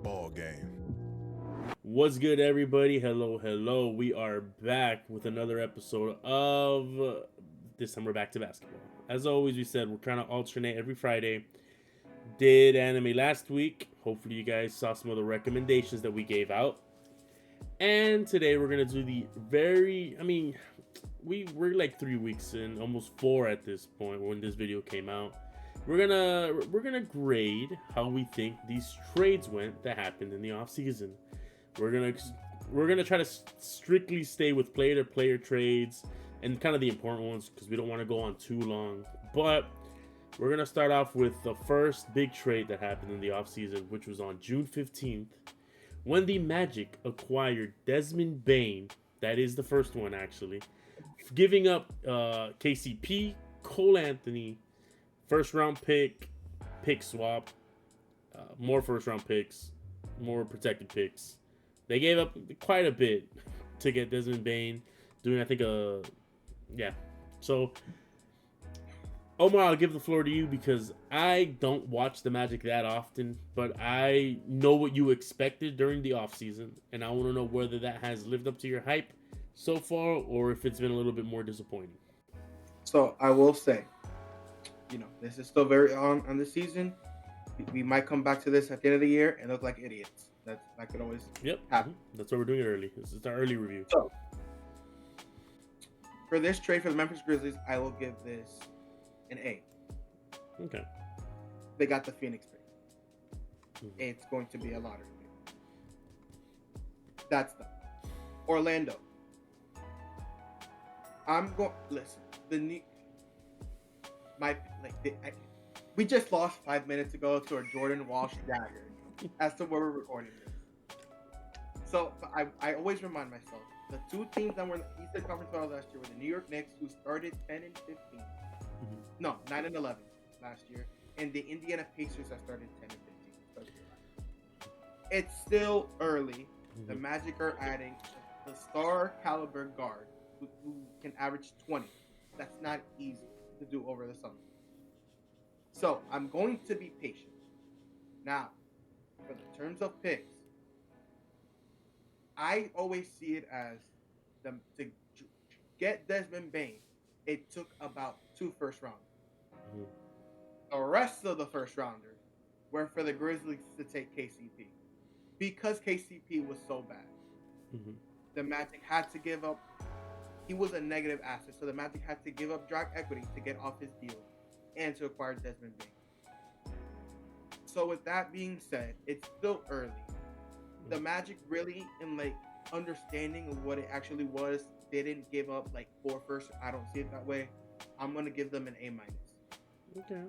ball game. What's good, everybody? Hello, hello. We are back with another episode of this time we're back to basketball. As always, we said we're trying to alternate every Friday. Did anime last week. Hopefully, you guys saw some of the recommendations that we gave out. And today we're gonna do the we're like 3 weeks in, almost 4 at this point when this video came out. We're gonna grade how we think these trades went that happened in the off season. We're gonna we're gonna try to strictly stay with player-to-player trades and kind of the important ones because we don't want to go on too long. But we're gonna start off with the first big trade that happened in the offseason, which was on June 15th, when the Magic acquired Desmond Bain. That is the first one actually, giving up KCP, Cole Anthony, first round pick swap, more first round picks, more protected picks. They gave up quite a bit to get Desmond Bain, doing I think yeah. So Omar, I'll give the floor to you because I don't watch the Magic that often, but I know what you expected during the offseason, and I want to know whether that has lived up to your hype so far or if it's been a little bit more disappointing. So I will say, this is still very on the season. We might come back to this at the end of the year and look like idiots. That could always Yep. happen. That's why we're doing it early. This is our early review. So for this trade for the Memphis Grizzlies, I will give this an A. Okay. They got the Phoenix pick. It's going to be a lottery pick. That's them. Orlando. I'm going. Listen, we just lost 5 minutes ago to a Jordan Walsh dagger as to where we're recording this. So I always remind myself the two teams that were in the Eastern Conference Finals last year were the New York Knicks, who started 10 and 15. No, 9 and 11 last year, and the Indiana Pacers that started 10 and 15. It's still early. The Magic are adding the star caliber guard who can average 20. That's not easy to do over the summer. So I'm going to be patient. Now, for the terms of picks, I always see it as to get Desmond Bain, it took about 2 first rounders. The rest of the first rounders were for the Grizzlies to take KCP. Because KCP was so bad, the Magic had to give up. He was a negative asset, so the Magic had to give up draft equity to get off his deal and to acquire Desmond Bain. So with that being said, it's still early. The Magic really, in understanding of what it actually was, they didn't give up 4 first. I don't see it that way. I'm gonna give them an A minus. Okay.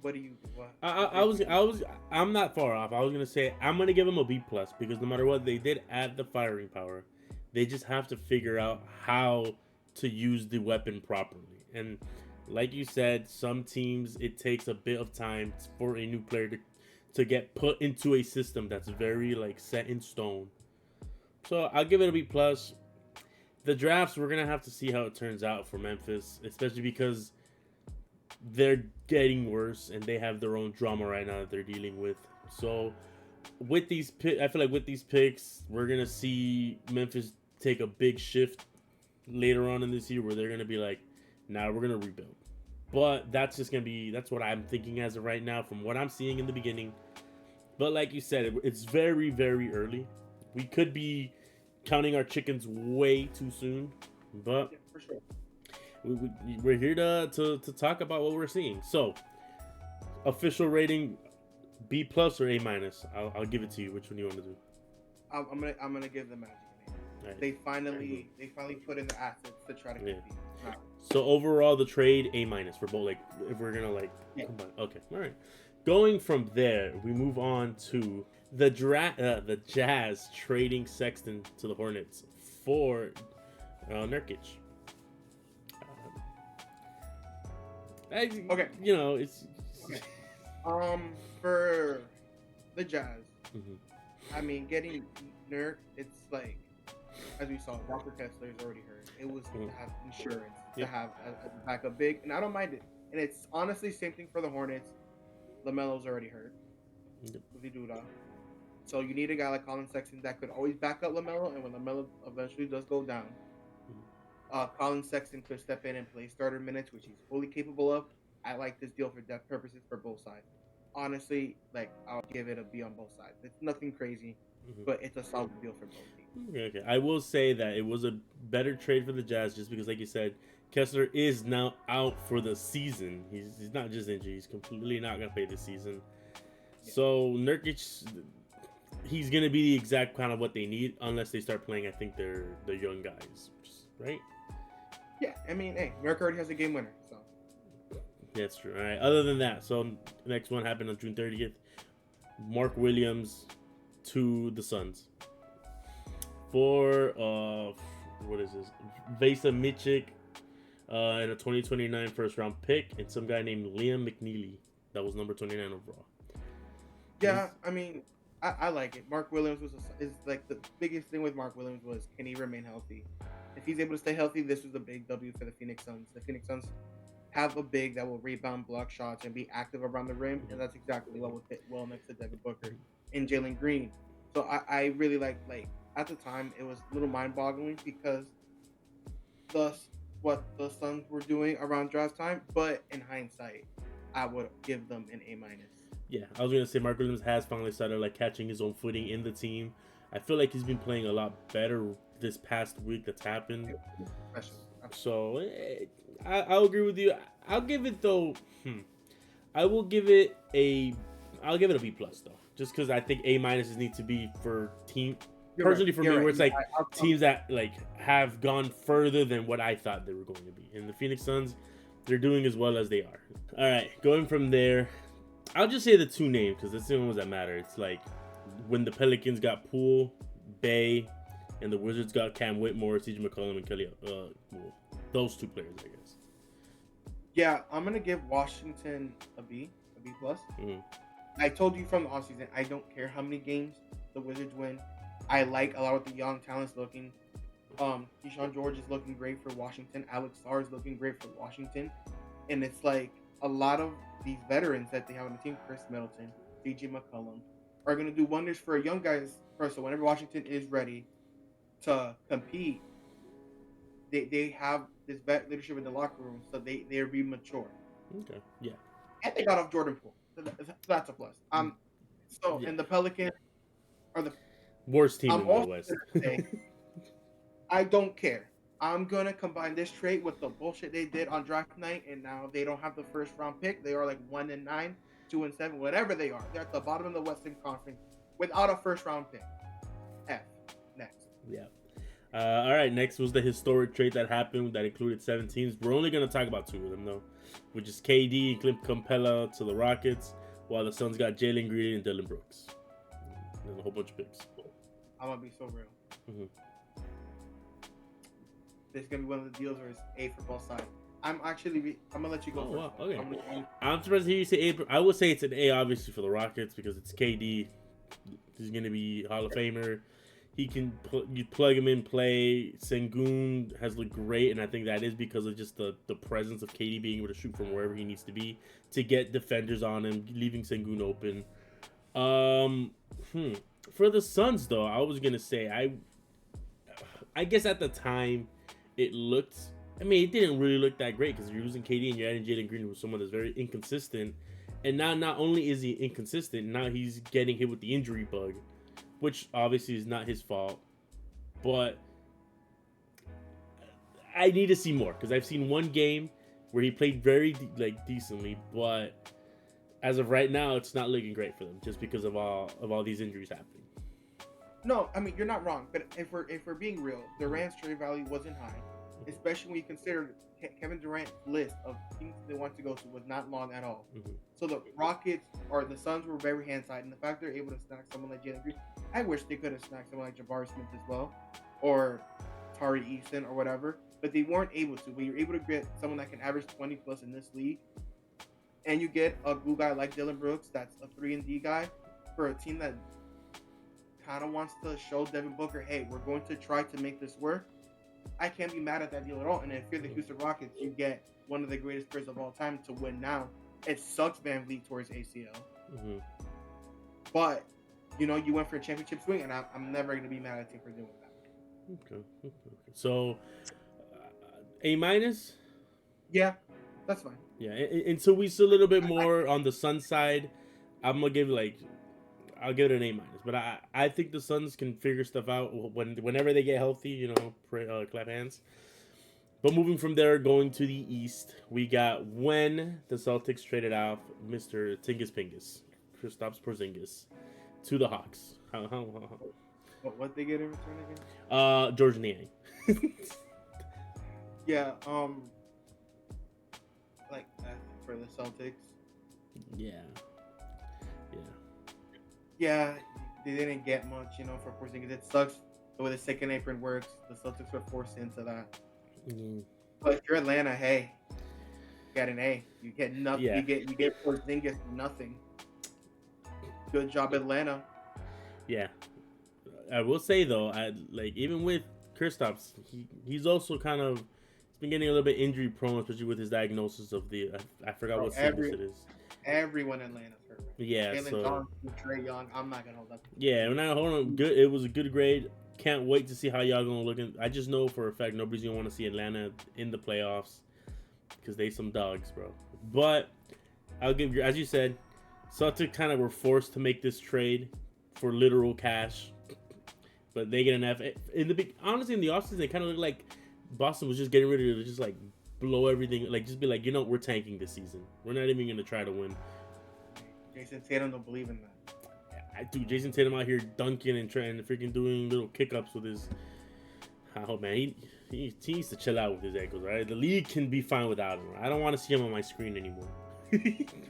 What do you? What? I'm not far off. I was gonna say I'm gonna give them a B plus because no matter what, they did add the firing power. They just have to figure out how to use the weapon properly. And like you said, some teams it takes a bit of time for a new player to get put into a system that's very set in stone. So I'll give it a B plus. The drafts, we're gonna have to see how it turns out for Memphis, especially because they're getting worse and they have their own drama right now that they're dealing with. So with these I feel like with these picks, we're gonna see Memphis take a big shift later on in this year where they're gonna be like, nah, we're gonna rebuild. But that's what I'm thinking as of right now from what I'm seeing in the beginning. But like you said, it's very, very early. We could be counting our chickens way too soon, but Yeah, for sure. we're here to talk about what we're seeing. So, official rating B plus or A minus? I'll give it to you. Which one do you want to do? I'm gonna give the Magic an A. Right. They finally put in the assets to try to compete. Yeah. So overall, the trade A minus for both. If we're gonna combine. Okay, all right. Going from there, we move on to the Jazz trading Sexton to the Hornets for Nurkic. Okay. It's Okay. For the Jazz, I mean, getting Nurk, it's as we saw, Walker Kessler is already hurt. It was to have insurance, to have a backup big, and I don't mind it. And it's honestly same thing for the Hornets. LaMelo's already hurt. Yep. with the Duda. So you need a guy like Colin Sexton that could always back up LaMelo, and when LaMelo eventually does go down, Colin Sexton could step in and play starter minutes, which he's fully capable of. I like this deal for depth purposes for both sides. Honestly, like I'll give it a B on both sides. It's nothing crazy, but it's a solid deal for both teams. Okay. I will say that it was a better trade for the Jazz just because, like you said, Kessler is now out for the season. He's not just injured; he's completely not gonna play this season. Yeah. So Nurkic, he's gonna be the exact kind of what they need unless they start playing. I think they're the young guys, right? Yeah, I mean, hey, Nurk already has a game winner, so. That's true. All right. Other than that, so the next one happened on June 30th. Mark Williams to the Suns for what is this? Vesa Michik and a 2029 first round pick and some guy named Liam McNeely that was number 29 overall. Yeah, I mean, I like it. Mark Williams is like the biggest thing with Mark Williams was can he remain healthy? If he's able to stay healthy, this was a big W for the Phoenix Suns. The Phoenix Suns have a big that will rebound, block shots, and be active around the rim, and that's exactly what would fit well next to Devin Booker and Jalen Green. So I really like at the time it was a little mind-boggling because what the Suns were doing around draft time, but in hindsight, I would give them an A-. Yeah, I was gonna say Mark Williams has finally started like catching his own footing in the team. I feel like he's been playing a lot better this past week that's happened. So I'll agree with you. I'll give it though. I will give it a. I'll give it a B plus though, just because I think A minuses need to be for team. Personally, for me, where it's like teams that like have gone further than what I thought they were going to be. And the Phoenix Suns, they're doing as well as they are. All right, going from there, I'll just say the two names because that's the only ones that matter. It's like when the Pelicans got Poole, Bay, and the Wizards got Cam Whitmore, CJ McCollum, and Kelly. Those two players, I guess. Yeah, I'm gonna give Washington a B plus. I told you from the offseason, I don't care how many games the Wizards win. I like a lot of the young talents looking. Keyshawn George is looking great for Washington. Alex Sarr is looking great for Washington. And it's like a lot of these veterans that they have on the team, Chris Middleton, CJ McCollum, are going to do wonders for young guys. So whenever Washington is ready to compete, they have this leadership in the locker room, so they're be mature. Okay, yeah. And they got off Jordan Poole. So that's a plus. And the Pelicans are the worst team in the West. I don't care. I'm going to combine this trade with the bullshit they did on draft night, and now they don't have the first round pick. They are like 1-9, 2-7, whatever they are. They're at the bottom of the Western Conference without a first round pick. F. Next. Yeah. All right, next was the historic trade that happened that included 7 teams. We're only going to talk about 2 of them, though, which is KD and Clint Capella to the Rockets, while the Suns got Jalen Green and Dylan Brooks. And a whole bunch of picks. I'm going to be so real. This is going to be one of the deals where it's A for both sides. I'm going to let you go first. Wow, okay. I'm surprised to hear you say A. I would say it's an A, obviously, for the Rockets because it's KD. He's going to be Hall of Famer. He can you plug him in, play. Sengun has looked great, and I think that is because of just the presence of KD being able to shoot from wherever he needs to be to get defenders on him, leaving Sengun open. For the Suns, though, I was going to say, I guess at the time, it looked... I mean, it didn't really look that great because you're losing KD and you're adding Jalen Green, who's someone that's very inconsistent. And now, not only is he inconsistent, now he's getting hit with the injury bug, which obviously is not his fault. But I need to see more because I've seen one game where he played very decently, but as of right now, it's not looking great for them just because of all these injuries happening. No, I mean you're not wrong, but if we're being real, Durant's trade value wasn't high, especially when you consider Kevin Durant's list of teams they want to go to was not long at all. So the Rockets or the Suns were very hand-side, and the fact they're able to snag someone like Jalen Green, I wish they could have snagged someone like Jabari Smith as well, or Tari Eason or whatever, but they weren't able to. When you're able to get someone that can average 20 plus in this league, and you get a glue guy like Dylan Brooks, that's a 3-and-D guy for a team that kind of wants to show Devin Booker, hey, we're going to try to make this work. I can't be mad at that deal at all. And if you're the Houston Rockets, you get one of the greatest players of all time to win now. It sucks Van Vliet towards ACL. But you went for a championship swing, and I'm never gonna be mad at you for doing that. Okay. So, A minus. Yeah, that's fine. Yeah, and so we see a little bit more on the Sun side. I'm gonna give I'll give it an A minus, but I think the Suns can figure stuff out whenever they get healthy. Clap hands. But moving from there, going to the East, we got when the Celtics traded off Mr. Tingus Pingus, Kristaps Porzingis, to the Hawks. What they get in return again? George Niang. Yeah. Like for the Celtics. Yeah. Yeah, they didn't get much, for Porzingis. It sucks the way the second apron works. The Celtics were forced into that. Mm. But if you're Atlanta, hey, you got an A. You get nothing. Yeah. You get Porzingis nothing. Good job, Atlanta. Yeah. I will say though, even with Kristaps, he's also kind of been getting a little bit injury prone, especially with his diagnosis of I forgot what sickness it is. Everyone in Atlanta's hurt. Yeah, Jalen Johnson, Trae Young. I'm not gonna hold up. Yeah, when I hold on, good. It was a good grade. Can't wait to see how y'all gonna look. I just know for a fact nobody's gonna want to see Atlanta in the playoffs because they some dogs, bro. But I'll give you, as you said, Celtics kind of were forced to make this trade for literal cash, but they get an F. Honestly, in the offseason, they kind of looked like Boston was just getting ready to just like blow everything, like just be like, we're tanking this season. We're not even gonna try to win. Jason Tatum don't believe in that. I do. Jason Tatum out here dunking and trying to freaking doing little kick ups with his. Oh man, he needs to chill out with his ankles, right? The league can be fine without him. I don't want to see him on my screen anymore.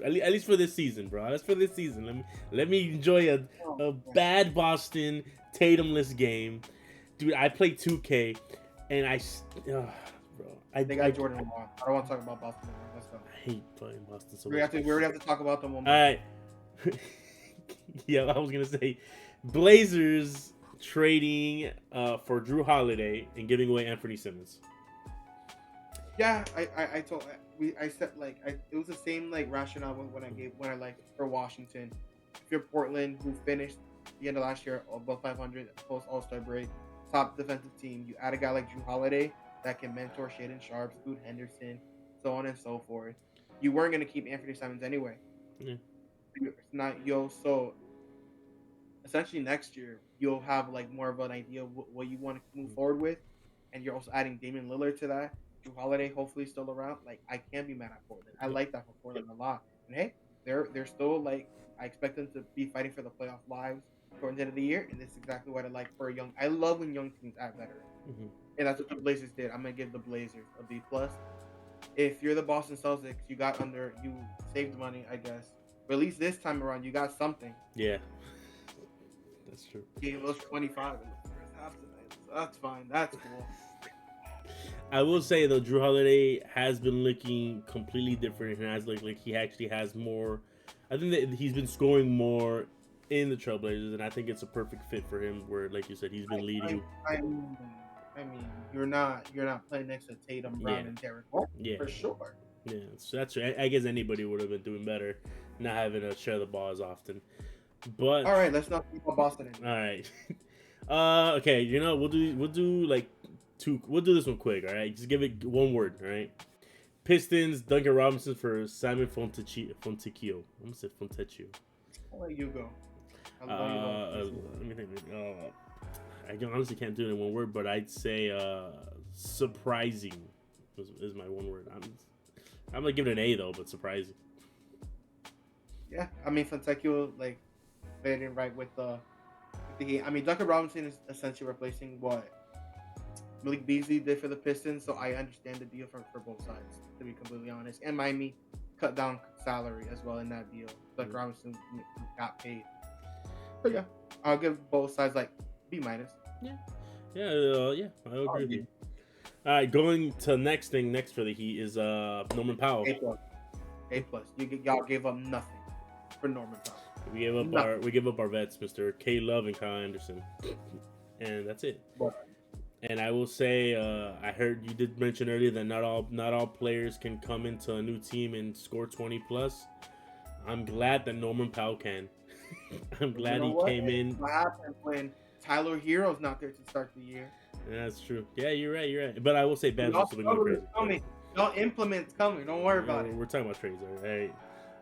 At least for this season, bro. That's for this season. Let me enjoy a bad Boston Tatumless game, dude. I play 2K, and bro. They got Jordan Wall. I don't want to talk about Boston anymore. Let's go. I hate playing Boston so much. We already have to talk about them one more. All right. Yeah, I was gonna say, Blazers trading for Drew Holiday and giving away Anthony Simmons. Yeah, I said it was the same rationale when I for Washington. If you're Portland, who finished the end of last year above 500 post All-Star break, top defensive team, you add a guy like Drew Holiday that can mentor Shaedon Sharp, Scoot Henderson, so on and so forth. You weren't gonna keep Anthony Simmons anyway. Yeah. It's not so essentially next year you'll have more of an idea of what you want to move forward with, and you're also adding Damian Lillard to that. Drew Holiday hopefully still around. I can't be mad at Portland. I like that for Portland a lot. And hey, they're still I expect them to be fighting for the playoff lives towards the end of the year, and this is exactly what I like for a young. I love when young teams add veterans, and that's what the Blazers did. I'm gonna give the Blazers a B plus. If you're the Boston Celtics, you saved money, I guess. But at least this time around, you got something. Yeah, that's true. Gave us 25 in the first half tonight, so that's fine. That's cool. I will say though, Drew Holiday has been looking completely different and has like he actually has more. I think that he's been scoring more in the Trailblazers, and I think it's a perfect fit for him. Where, like you said, he's been leading. I mean, you're not playing next to Tatum, Brown, and Derrick White, for sure. Yeah, so that's true. I guess anybody would have been doing better, not having to share the ball as often. But all right, let's not keep on Boston anymore. All right. Okay, we'll do like two. We'll do this one quick. All right, just give it one word. All right. Pistons, Duncan Robinson for Simon Fontecchio. I'm gonna say Fontecchio. I'll let you go. Let me think. I honestly can't do it in one word, but I'd say surprising is my one word. I'm gonna give it an A though, but surprising. Yeah, I mean Fontecchio played in right with the Heat. I mean Duncan Robinson is essentially replacing what Malik Beasley did for the Pistons, so I understand the deal for both sides, to be completely honest. And Miami cut down salary as well in that deal. Duncan Robinson got paid. But yeah, I'll give both sides B minus. Yeah, I agree with you. All right, going to next for the Heat is Norman Powell. A plus. Y'all gave up nothing for Norman Powell. We gave up our vets, Mr. K Love and Kyle Anderson, and that's it. And I will say, I heard you did mention earlier that not all players can come into a new team and score 20 plus. I'm glad that Norman Powell can. I'm glad know he what? came in. What happened when Tyler Hero's not there to start the year? Yeah, that's true. Yeah, you're right. You're right. But I will say Bam's Y'all also been going crazy. coming. Y'all implements coming. Don't worry about it. We're talking about trades, all right?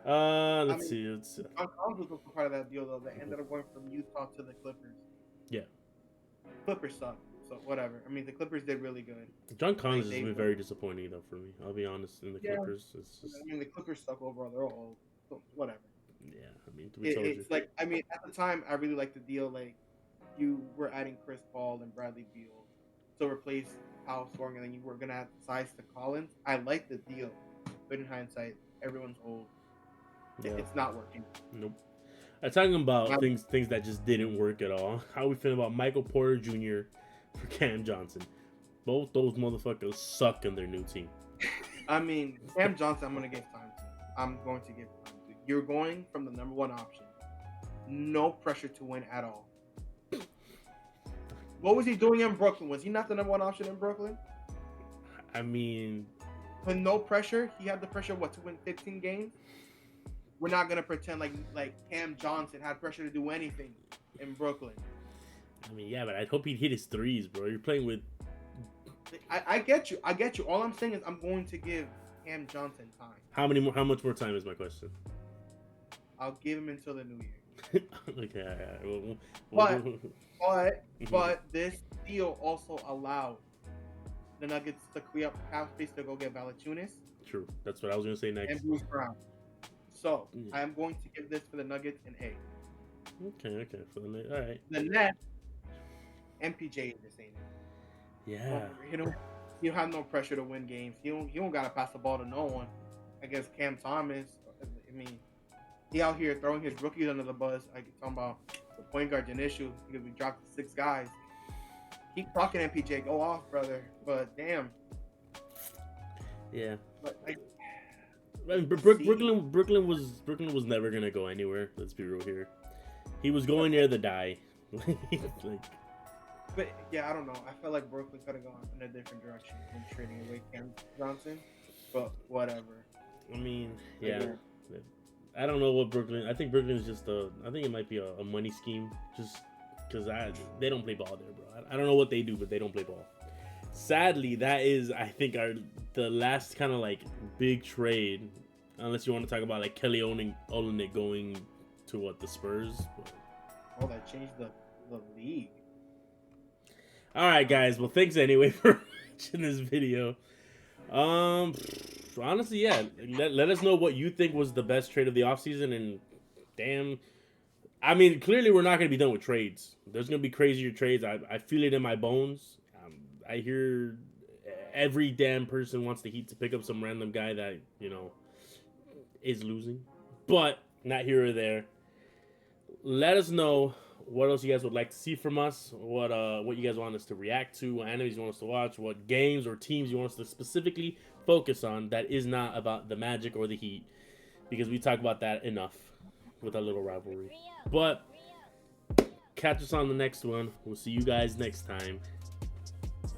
I Let's mean, see. Let's see. John Collins was a part of that deal though. That ended up going from Utah to the Clippers. Yeah. Clippers suck. So whatever. I mean, the Clippers did really good. John Collins has They been were- very disappointing though for me. I'll be honest. In the Yeah. Clippers, it's just I mean, the Clippers suck overall. They're all old. So whatever. yeah. I mean, we told you. It's like, I mean, at the time, I really liked the deal. Like, you were adding Chris Paul and Bradley Beal to replace Powell scoring, and then you were gonna add size to Collins. I like the deal, but in hindsight, everyone's old. Yeah. It's not working. Nope. I'm talking about Now- things that just didn't work at all. How we feel about Michael Porter Jr. for Cam Johnson? Both those motherfuckers suck in their new team. I mean, Cam Johnson, I'm gonna give time to. I'm going to give time to. You're going from the number one option. No pressure to win at all. What was he doing in Brooklyn? Was he not the number one option in Brooklyn? I mean, With no pressure, he had the pressure to win 15 games. We're not gonna pretend like Cam Johnson had pressure to do anything in Brooklyn. yeah, but I hope he'd hit his threes, bro. You're playing with. I get you. I get you. All I'm saying is I'm going to give Cam Johnson time. How much more time is my question? I'll give him until the new year. Okay, all right. But this deal also allowed the Nuggets to clear up cap space to go get Valanciunas True. That's what I was gonna say next. and Bruce Brown. So Yeah. I am going to give this for the Nuggets an A. Okay. For the all right. The net, MPJ is the same. Yeah. He don't have no pressure to win games. He don't gotta pass the ball to no one. Against Cam Thomas, I mean, he out here throwing his rookies under the bus. I can talk about the point guard's an issue because we dropped 6 guys. Keep talking, MPJ. Go off, brother. But damn. Yeah. But I mean, Brooklyn was never gonna go anywhere. Let's be real here. He was going near the die. But yeah, I don't know. I felt like Brooklyn could have gone in a different direction than trading away Cam Johnson. But whatever. I mean, yeah. I don't know what Brooklyn. I think Brooklyn is just I think it might be a money scheme, just because they don't play ball there, bro. I don't know what they do, but they don't play ball. Sadly, that is, I think, the last kind of like big trade, unless you want to talk about like Kelly Olynyk going to the Spurs. But... Oh, that changed the league. All right, guys. Well, thanks anyway for watching this video. Honestly, yeah. Let us know what you think was the best trade of the offseason. And damn, I mean, clearly we're not going to be done with trades. There's going to be crazier trades. I feel it in my bones. I hear every damn person wants the Heat to pick up some random guy that, is losing. But not here or there. Let us know what else you guys would like to see from us, what you guys want us to react to, what animes you want us to watch, what games or teams you want us to specifically focus on that is not about the Magic or the Heat, because we talk about that enough with our little rivalry. But catch us on the next one. We'll see you guys next time.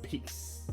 Peace.